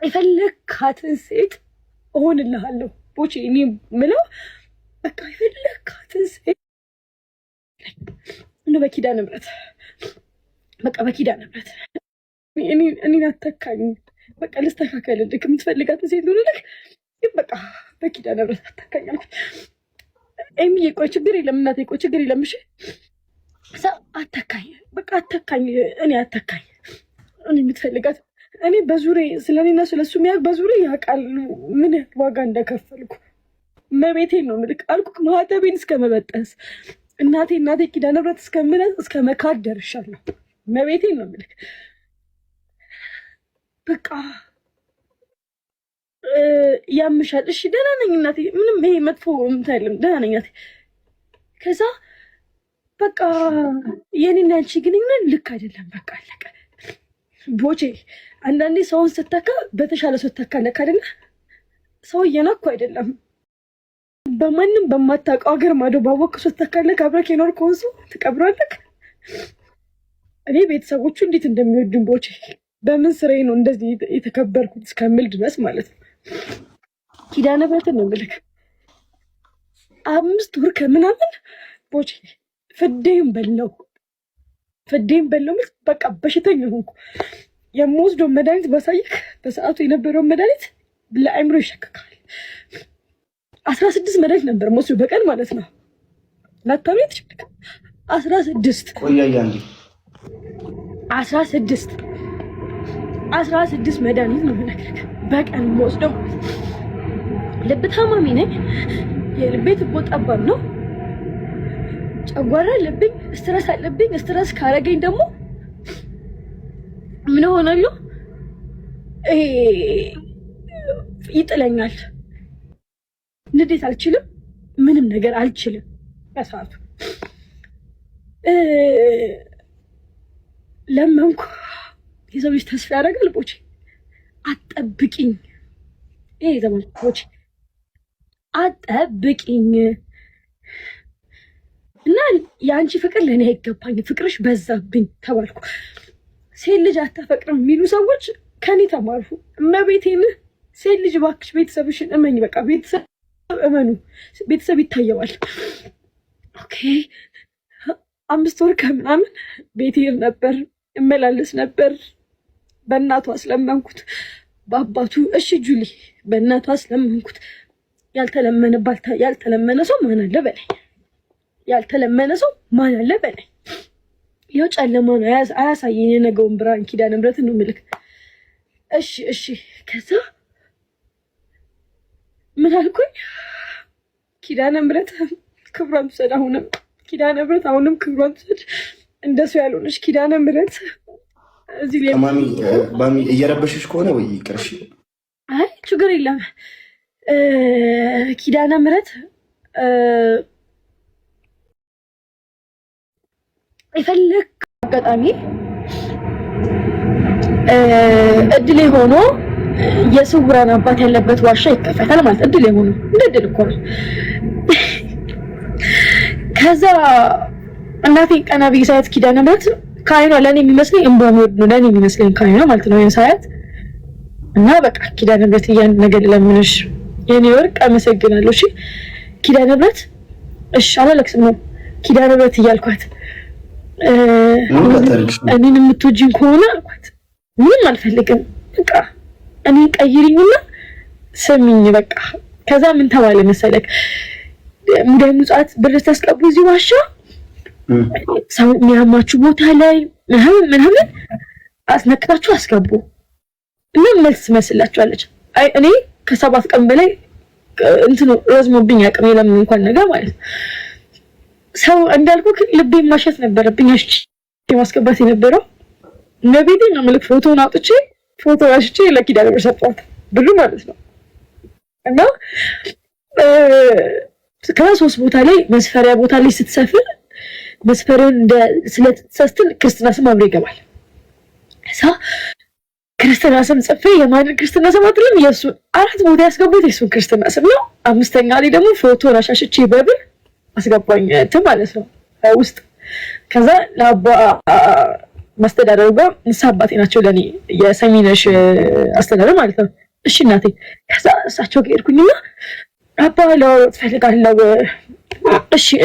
የፈለካትን ሴት እሆንልሃለሁ ቦቼ። እኔ ምለው በቃ የፈለካትን ሴት እንደ በኪዳነ ምሕረት በቃ በኪዳነ ምሕረት እኔን አተካኝ። በቃ ልስተካከልልህ የምትፈልጋትን ሴት ልሆንልህ፣ ግን በቃ በኪዳነ ምሕረት አተካኝ አልኩት። ኤሚዬ ቆይ ችግር የለም እናቴ፣ ቆይ ችግር የለም እሺ። አተካኝ በቃ አተካኝ፣ እኔ አተካኝ። እኔ የምትፈልጋት እኔ በዙሪያ ስለኔና ስለሱ የሚያውቅ በዙሪያ ያውቃል ምን ያህል ዋጋ እንደከፈልኩ። መቤቴን ነው የምልክ አልኩ። ማህተቤን እስከመበጠስ እናቴ ኪዳነ ምሕረት እስከምለስ እስከ መካድ ደርሻለሁ። መቤቴን ነው የምልክ። በቃ ያምሻል። እሺ ደህና ነኝ እናቴ፣ ምንም ይሄ መጥፎ እንትን አይደለም፣ ደህና ነኝ እናቴ። ከዛ በቃ የኔና አንቺ ግንኙነት ልክ አይደለም፣ በቃ አለቀ። ቦቼ አንዳንዴ ሰውን ስተካ በተሻለ ሰው ተካለክ አይደለ? ሰው እየናኩ አይደለም፣ በማንም በማታውቀው ሀገር ማዶ ባወቅ ሰው ተካለክ አብረክ የኖር ከሆንሱ ትቀብራለክ። እኔ ቤተሰቦቹ እንዴት እንደሚወዱን ቦቼ፣ በምን ስራዬ ነው እንደዚህ የተከበርኩት እስከምል ድረስ ማለት ነው። ኪዳነ ምሕረትን ነው የምልክ 5 ወር ከምናምን ቦቼ ፍዴም በለው በቃ በሽተኛ ሆንኩ። የምወስደው መድኃኒት ባሳየክ በሰዓቱ የነበረውን መድኃኒት ለአእምሮ ይሸከካል። 16 መድኃኒት ነበር መወስደው በቀን ማለት ነው። ላታሜት 16 ቆያያ እንዴ 16 መድኃኒት ነው የምነግርህ በቀን የምወስደው። ልብ ታማሚ ነኝ። የልቤ ትቦ ጠባብ ነው። ጨጓራ አለብኝ። ስትረስ አለብኝ። ስትረስ ካረገኝ ደግሞ ምን ሆናለሁ? ይጥለኛል። ንዴት አልችልም። ምንም ነገር አልችልም። በሰዓቱ ለመንኩ። የሰው ልጅ ተስፋ ያደርጋል ቦቼ። አጠብቂኝ። ይሄ ዘመን ቦቼ አጠብቂኝ እና የአንቺ ፍቅር ለእኔ አይገባኝም፣ ፍቅርሽ በዛብኝ ተባልኩ። ሴት ልጅ አታፈቅርም የሚሉ ሰዎች ከኔ ተማሩ። እመቤቴን ሴት ልጅ እባክሽ ቤተሰብሽን እመኝ። በቃ ቤተሰብ እመኑ፣ ቤተሰብ ይታየዋል። ኦኬ 5 ወር ከምናምን ቤት ይር ነበር፣ እመላለስ ነበር። በእናቷ አስለመንኩት፣ በአባቱ እሺ ጁሊ፣ በእናቷ አስለመንኩት። ያልተለመነ ሰው ማን አለ በላይ? ያልተለመነ ሰው ማን አለ በላይ? ያው ጨለማ ነው አያሳየኝ የነገውን ብርሃን። ኪዳነ ምሕረትን ነው የምልክ። እሺ ከዛ ምን አልኩኝ? ኪዳነ ምሕረት ክብሯን ትውሰድ። አሁንም ኪዳነ ምሕረት አሁንም ክብሯን ትውሰድ። እንደሱ ያልሆነች ኪዳነ ምሕረት እዚህ ላይ ማሚ እየረበሽሽ ከሆነ ወይ ይቅርሽ። አይ ችግር የለም። ኪዳነ ምሕረት የፈለክ አጋጣሚ እድል ሆኖ የስውራን አባት ያለበት ዋሻ ይከፈታል ማለት እድል ሆኖ እንደ እድል እኮ ነው። ከዛ እናቴ ቀና ብዬ ሳያት ኪዳነ ምሕረት ከዓይኗ ለእኔ የሚመስለኝ እንባ መውረድ ነው፣ ለእኔ የሚመስለኝ ከዓይኗ ማለት ነው። ሳያት እና በቃ ኪዳነ ምሕረት እያን ነገር ለምንሽ የኔ ወርቅ አመሰግናለሁ። እሺ ኪዳነ ምሕረት እሺ አላለቅስም ነው ኪዳነ ምሕረት እያልኳት እኔን የምትወጂኝ ከሆነ አልኳት ምንም አልፈልግም፣ በቃ እኔ ቀይሪኝና ስሚኝ በቃ። ከዛ ምን ተባለ መሰለክ? ሙዳይ ምጽዋት ብር ታስቀቡ እዚህ ዋሻ ሰው የሚያማችሁ ቦታ ላይ ምናምን አስነክታችሁ አስገቡ እና መልስ መስላችኋለች። አይ እኔ ከ7 ቀን በላይ እንትኑ ረዝሞብኝ አቅም የለም እንኳን ነገር ማለት ነው። ሰው እንዳልኩ ልቤ ማሸት ነበረብኝ። እሺ የማስገባት የነበረው ነብይቴ ነው ማለት ፎቶውን አውጥቼ ፎቶ አሽቼ ለኪዳነ ምሕረት ሰጥቷት ብሩ ማለት ነው። እና ከ3 ቦታ ላይ መስፈሪያ ቦታ ላይ ስትሰፍር መስፈሪያውን እንደ ስለተሰስተን ክርስትና ስም አብሮ ይገባል። እዛ ክርስትና ስም ጽፌ የማንን ክርስትና ስም አጥልም የሱ 4 ቦታ ያስገቡት የሱን ክርስትና ስም ነው። 5ኛ ላይ ደግሞ ፎቶ አሻሽቼ በብር አስገባኝ ማለት ነው ውስጥ። ከዛ ለአባ ማስተዳደሩ ጋር ንስሐ አባቴ ናቸው ለኔ የሰሚነሽ አስተዳደር ማለት ነው። እሺ እናቴ ከዛ እሳቸው ጋር ሄድኩኝና አባ ላወራው ትፈልጋለሁ።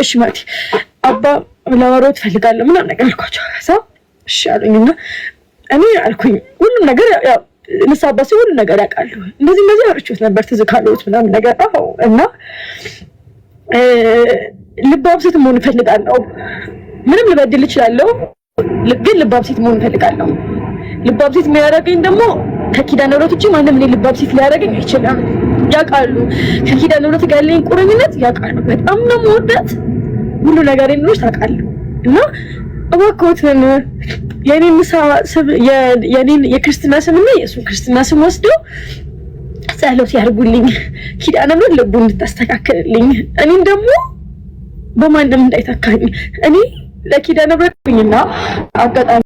እሺ ማቲ አባ ላወራው ትፈልጋለሁ ምናምን ነገር አልኳቸው። ከዛ እሺ አሉኝና እኔ አልኩኝ ሁሉም ነገር ያው ንስሐ አባቴ ሁሉም ነገር ያውቃሉ። እንደዚህ አርቾት ነበር ትዝ ካለዎት ምናምን ነገር እና ልባም ሴት መሆን እፈልጋለሁ። ምንም ልበድል እችላለሁ ግን ልባም ሴት መሆን እፈልጋለሁ። ልባም ሴት የሚያደርገኝ ደግሞ ከኪዳነ ምሕረት ውጪ ማንም እኔ ልባም ሴት ሊያደርገኝ አይችልም። ያውቃሉ ከኪዳነ ምሕረት ጋር ያለኝ ቁርኝነት ያውቃሉ። በጣም ነው የምወዳት ሁሉ ነገር ነው ታውቃለህ። እና እባክዎትን የኔን የክርስትና ስምና የእሱን ክርስትና ስም ወስደው ጸሎት ያርጉልኝ። ኪዳነ ምሕረት ልቡን እንድታስተካክልልኝ እኔን ደግሞ በማንም እንዳይተካኝ እኔ ለኪዳነ ምሕረት አጋጣሚ